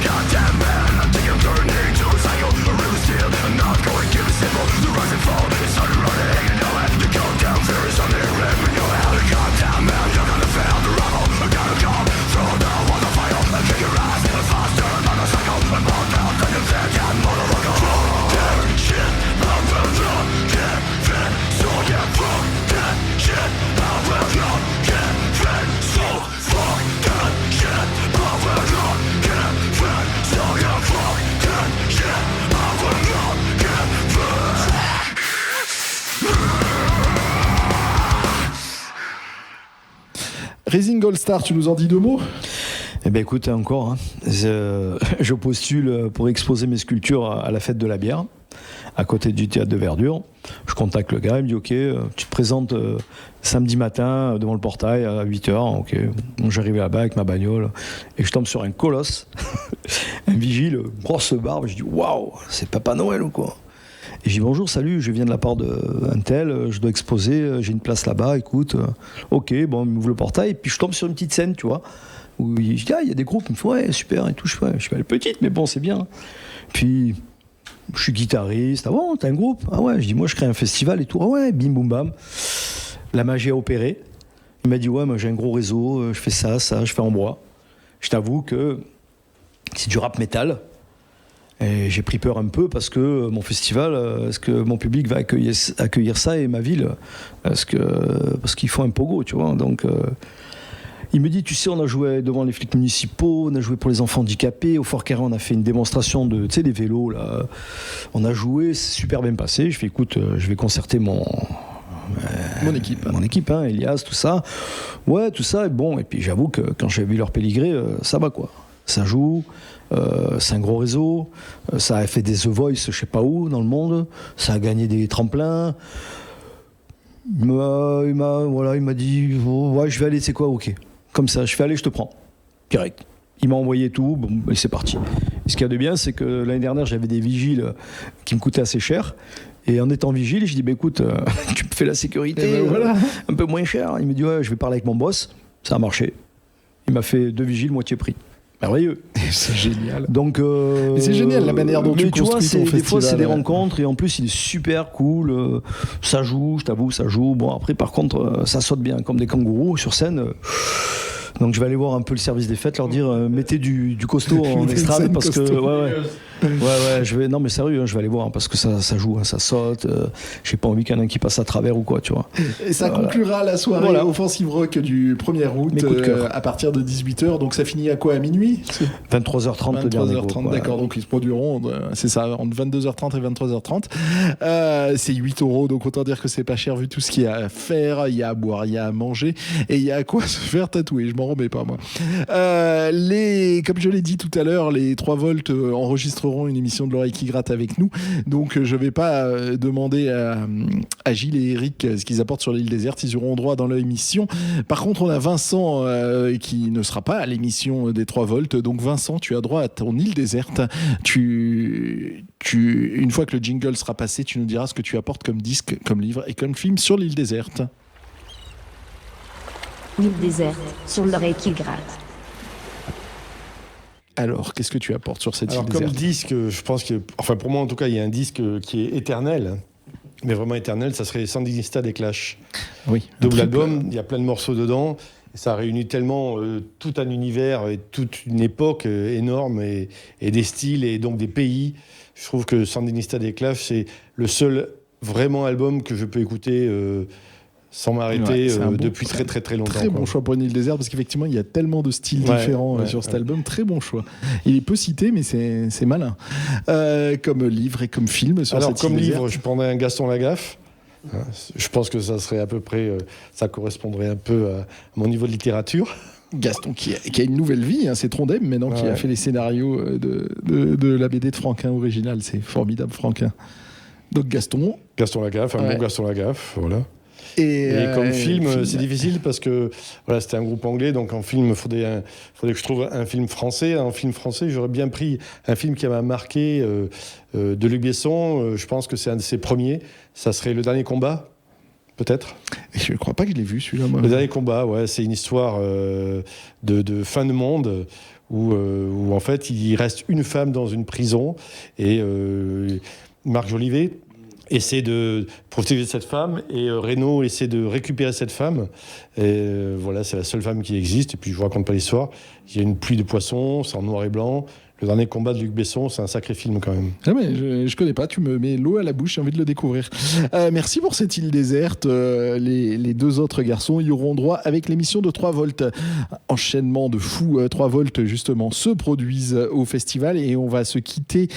[SPEAKER 7] Goddamn man, I think I'm turning to a cycle. A real steel, I'm not going to keep it simple. The rise and fall, it's started running. You know it, the countdown fear is on the rim. You know how the goddamn man, you're gonna fail the rebel. I gotta come, throw down on the fire. I kick your ass, faster, on a cycle. I'm all down, then you think I'm motherfucker. Fuck that shit, I will not get fed. So yeah, fuck that shit, I will not get fed. So fuck that shit, I will not get fed. So yeah, fuck that shit, I will not get fed.
[SPEAKER 1] Rising All Star, tu nous en dis deux mots ?
[SPEAKER 2] Eh bien écoute, encore, hein, je postule pour exposer mes sculptures à la fête de la bière, à côté du théâtre de Verdure. Je contacte le gars, il me dit ok, tu te présentes samedi matin devant le portail à 8h. Ok, donc, j'arrive là-bas avec ma bagnole et je tombe sur un colosse, un vigile, grosse barbe. Je dis waouh, c'est Papa Noël ou quoi ? Et je dis bonjour, salut, je viens de la part d'un tel, je dois exposer, j'ai une place là-bas, écoute. Ok, bon, il m'ouvre le portail et puis je tombe sur une petite scène, tu vois. Où je dis, il y a des groupes, il me fait, ouais, super, et tout. Je suis pas petite, mais bon, c'est bien. Puis, je suis guitariste. Ah bon, t'as un groupe ? Ah ouais, je dis, moi, je crée un festival et tout. Ah ouais, bim, boum, bam. La magie a opéré. Il m'a dit, ouais, moi, j'ai un gros réseau, je fais ça, je fais en bois. Je t'avoue que c'est du rap métal. Et j'ai pris peur un peu parce que mon festival, est-ce que mon public va accueillir ça et ma ville ? Parce qu'il faut un pogo, tu vois. Donc, il me dit, tu sais, on a joué devant les flics municipaux, on a joué pour les enfants handicapés, au Fort Carré, on a fait une démonstration de, tu sais, des vélos, là. On a joué, c'est super bien passé. Je fais, écoute, je vais concerter mon équipe, hein, Elias, tout ça. Ouais, tout ça, et bon. Et puis j'avoue que quand j'ai vu leur péligré, ça va, quoi. Ça joue, c'est un gros réseau, ça a fait des The Voice, je sais pas où, dans le monde, ça a gagné des tremplins. Il m'a dit, ouais, je vais aller, c'est quoi, ok. Comme ça, je fais aller, je te prends. Direct. Il m'a envoyé tout, bon, et c'est parti. Et ce qu'il y a de bien, c'est que l'année dernière, j'avais des vigiles qui me coûtaient assez cher. Et en étant vigile, je dis écoute, tu me fais la sécurité
[SPEAKER 1] voilà.
[SPEAKER 2] un peu moins cher. Il me dit ouais, je vais parler avec mon boss. Ça a marché. Il m'a fait 2 vigiles, moitié prix. Merveilleux.
[SPEAKER 1] C'est génial.
[SPEAKER 2] Donc,
[SPEAKER 1] mais c'est génial la manière dont tu construis ton festival.
[SPEAKER 2] Des fois, c'est des rencontres et en plus, il est super cool. Ça joue, je t'avoue, ça joue. Bon, après, par contre, ça saute bien comme des kangourous sur scène. Donc, je vais aller voir un peu le service des fêtes, leur dire mettez du costaud en estrade parce que. Ouais, je vais. Non, mais sérieux, je vais aller voir parce que ça joue, ça saute. J'ai pas envie qu'il y en ait un qui passe à travers ou quoi, tu vois.
[SPEAKER 1] Et ça conclura la soirée Offensive Rock du 1er août à partir de 18h. Donc ça finit à quoi, à minuit?
[SPEAKER 2] 23h30
[SPEAKER 1] 23h30, d'accord. Donc ils se produiront, c'est ça, entre 22h30 et 23h30. C'est 8 €, donc autant dire que c'est pas cher vu tout ce qu'il y a à faire. Il y a à boire, il y a à manger et il y a à quoi se faire tatouer. Je m'en remets pas, moi. Comme je l'ai dit tout à l'heure, les 3 volts enregistreront une émission de l'oreille qui gratte avec nous. Donc je vais pas demander à Gilles et Eric ce qu'ils apportent sur l'île déserte. Ils auront droit dans l'émission. Par contre, on a Vincent qui ne sera pas à l'émission des 3 volts. Donc Vincent, tu as droit à ton île déserte. Une fois que le jingle sera passé, tu nous diras ce que tu apportes comme disque, comme livre et comme film sur l'île déserte.
[SPEAKER 8] L'île déserte, sur l'oreille qui gratte.
[SPEAKER 1] Alors, qu'est-ce que tu apportes sur cette île déserte ?
[SPEAKER 5] Comme disque, je pense que, enfin pour moi en tout cas, il y a un disque qui est éternel, mais vraiment éternel, ça serait Sandinista des Clash.
[SPEAKER 1] Oui.
[SPEAKER 5] Double album, il y a plein de morceaux dedans, et ça réunit tellement tout un univers et toute une époque énorme et des styles et donc des pays. Je trouve que Sandinista des Clash, c'est le seul vraiment album que je peux écouter sans m'arrêter depuis très très très longtemps.
[SPEAKER 1] Très bon choix pour une île déserte parce qu'effectivement il y a tellement de styles différents sur cet album. Très bon choix. Il est peu cité mais c'est malin. Comme livre et comme film sur cette île
[SPEAKER 5] comme livre,
[SPEAKER 1] déserte.
[SPEAKER 5] je prendrais un Gaston Lagaffe. Je pense que ça serait à peu près, ça correspondrait un peu à mon niveau de littérature.
[SPEAKER 1] Gaston qui a une nouvelle vie, c'est Trondheim maintenant qui a fait les scénarios de la BD de Franquin originale. C'est formidable Franquin. Donc Gaston
[SPEAKER 5] Lagaffe, un bon Gaston Lagaffe, voilà. Et comme film, c'est difficile parce que voilà, c'était un groupe anglais, donc en film, il faudrait que je trouve un film français. En film français, j'aurais bien pris un film qui m'a marqué de Luc Besson. Je pense que c'est un de ses premiers. Ça serait Le Dernier Combat, peut-être.
[SPEAKER 1] Je ne crois pas que je l'ai vu, celui-là. Moi.
[SPEAKER 5] Le Dernier Combat, c'est une histoire de fin de monde où en fait, il reste une femme dans une prison et Marc Jolivet essaie de protéger cette femme et Reno essaie de récupérer cette femme. Et voilà, c'est la seule femme qui existe. Et puis je vous raconte pas l'histoire. Il y a une pluie de poissons, c'est en noir et blanc. Le Dernier Combat de Luc Besson, c'est un sacré film quand même.
[SPEAKER 1] Ah mais je connais pas, tu me mets l'eau à la bouche, j'ai envie de le découvrir. Merci pour cette île déserte. Les 2 autres garçons y auront droit avec l'émission de 3 volts. Enchaînement de fous, 3 volts justement se produisent au festival et on va se quitter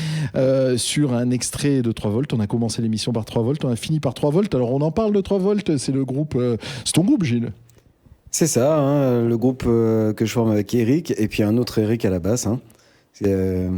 [SPEAKER 1] sur un extrait de 3 volts. On a commencé l'émission par 3 volts, on a fini par 3 volts. Alors on en parle de 3 volts, c'est le groupe, c'est ton groupe Gilles.
[SPEAKER 3] C'est ça, le groupe que je forme avec Eric et puis un autre Eric à la basse. Je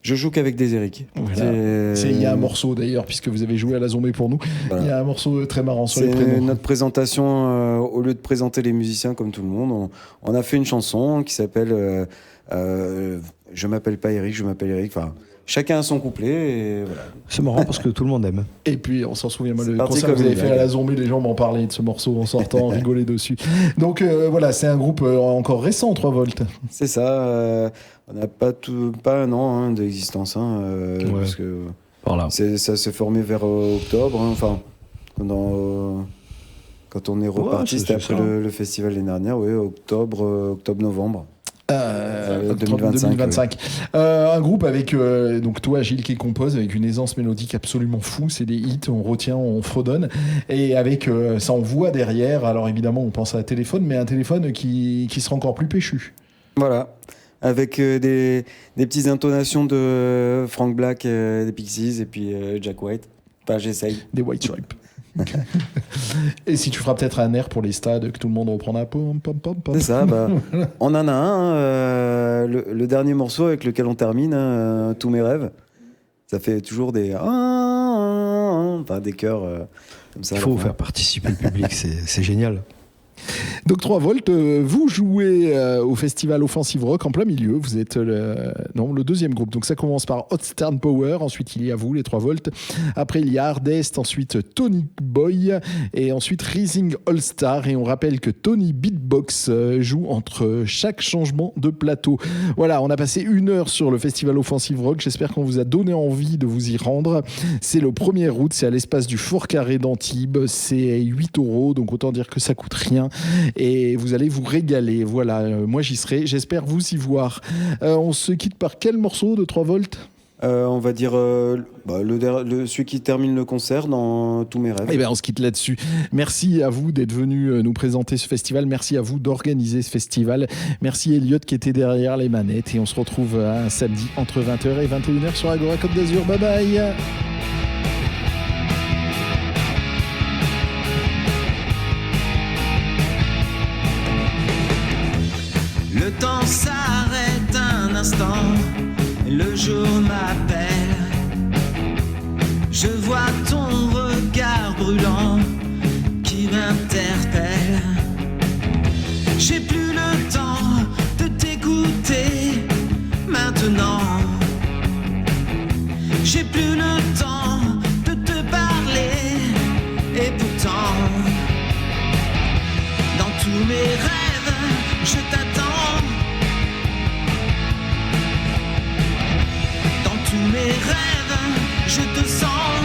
[SPEAKER 3] joue qu'avec des Eric.
[SPEAKER 1] Voilà. Il y a un morceau d'ailleurs, puisque vous avez joué à la Zombie pour nous. Voilà. Il y a un morceau très marrant sur les prénoms.
[SPEAKER 3] C'est notre présentation, au lieu de présenter les musiciens comme tout le monde, on a fait une chanson qui s'appelle Je m'appelle pas Eric, je m'appelle Eric. Enfin, chacun a son couplet. Et voilà.
[SPEAKER 2] C'est marrant parce que tout le monde aime.
[SPEAKER 1] Et puis on s'en souvient, le concert que vous avez fait à la Zombie, les gens m'en parlaient de ce morceau en sortant, rigolaient dessus. Donc voilà, c'est un groupe encore récent, 3 volts.
[SPEAKER 3] C'est ça. On n'a pas un an d'existence, parce que ça s'est formé vers octobre. Enfin, quand on est reparti, c'était après le festival l'année dernière, octobre-novembre.
[SPEAKER 1] 2025. Un groupe avec donc toi Gilles qui compose avec une aisance mélodique absolument fou, c'est des hits, on retient, on fredonne et avec ça en voix derrière. Alors évidemment on pense à un téléphone, mais un téléphone qui sera encore plus péchu.
[SPEAKER 3] Voilà, avec des petites intonations de Frank Black, des Pixies et puis Jack White. Enfin, j'essaye.
[SPEAKER 1] Des White Stripes. Et si tu feras peut-être un air pour les stades que tout le monde reprendra.
[SPEAKER 3] C'est ça, on en a un, le dernier morceau avec lequel on termine, Tous mes rêves. Ça fait toujours des chœurs comme ça.
[SPEAKER 2] Il faut faire participer le public, c'est génial.
[SPEAKER 1] Donc 3 volts, vous jouez au festival Offensive Rock en plein milieu. Vous êtes le deuxième groupe. Donc ça commence par Hot Stern Power. Ensuite, il y a vous, les 3 volts. Après, il y a Hardest. Ensuite, Tony Boy. Et ensuite, Rising All Star. Et on rappelle que Tony Beatbox joue entre chaque changement de plateau. Voilà, on a passé 1 heure sur le festival Offensive Rock. J'espère qu'on vous a donné envie de vous y rendre. C'est le 1er août. C'est à l'espace du Fort Carré d'Antibes. C'est 8 €. Donc autant dire que ça coûte rien. Et vous allez vous régaler. Voilà, moi j'y serai. J'espère vous y voir. On se quitte par quel morceau de 3 volts ?
[SPEAKER 3] On va dire celui qui termine le concert dans Tous mes rêves.
[SPEAKER 1] Eh bien, on se quitte là-dessus. Merci à vous d'être venu nous présenter ce festival. Merci à vous d'organiser ce festival. Merci Elliot qui était derrière les manettes. Et on se retrouve un samedi entre 20h et 21h sur Agora Côte d'Azur. Bye bye.
[SPEAKER 4] Le temps s'arrête un instant, le jour m'appelle. Je vois ton regard brûlant qui m'interpelle. J'ai plus le temps de t'écouter maintenant. J'ai plus le temps de te parler. Et pourtant, dans tous mes rêves, je t'attends. Tous mes rêves, je te sens.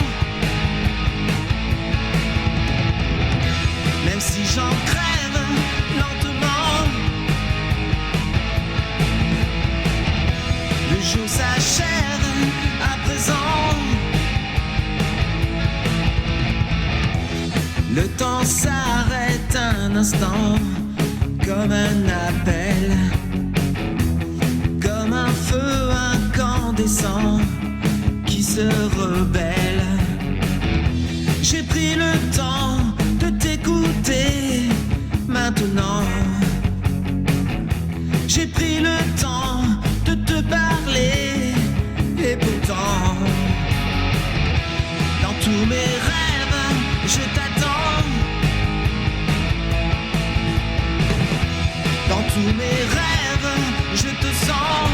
[SPEAKER 4] Même si j'en crève lentement, le jour s'achève à présent. Le temps s'arrête un instant, comme un appel, comme un feu incandescent qui se rebelle. J'ai pris le temps de t'écouter maintenant. J'ai pris le temps de te parler. Et pourtant, dans tous mes rêves, je t'attends. Dans tous mes rêves, je te sens.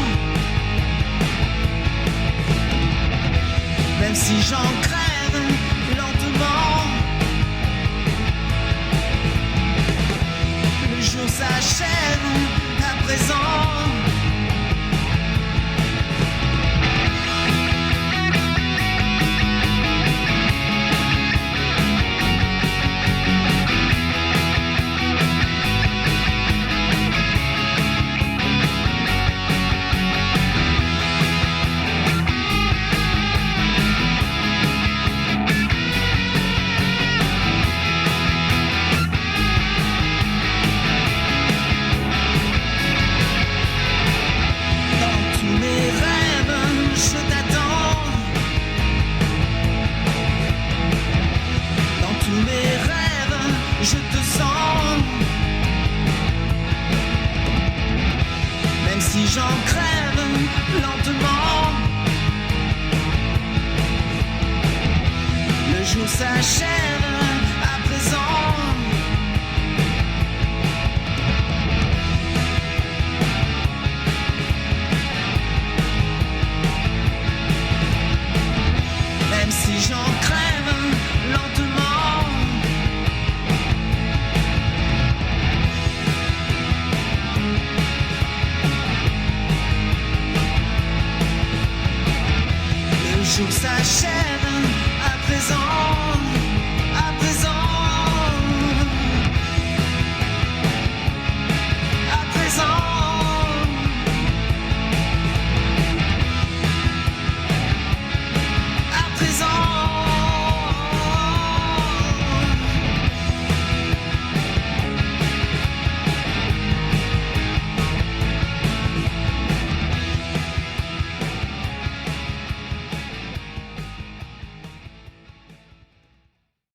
[SPEAKER 4] Même si j'en crève lentement, le jour s'achève à présent. Si j'en crève lentement, le jour s'achève à présent. Même si j'en crève lentement, le jour s'achève à présent.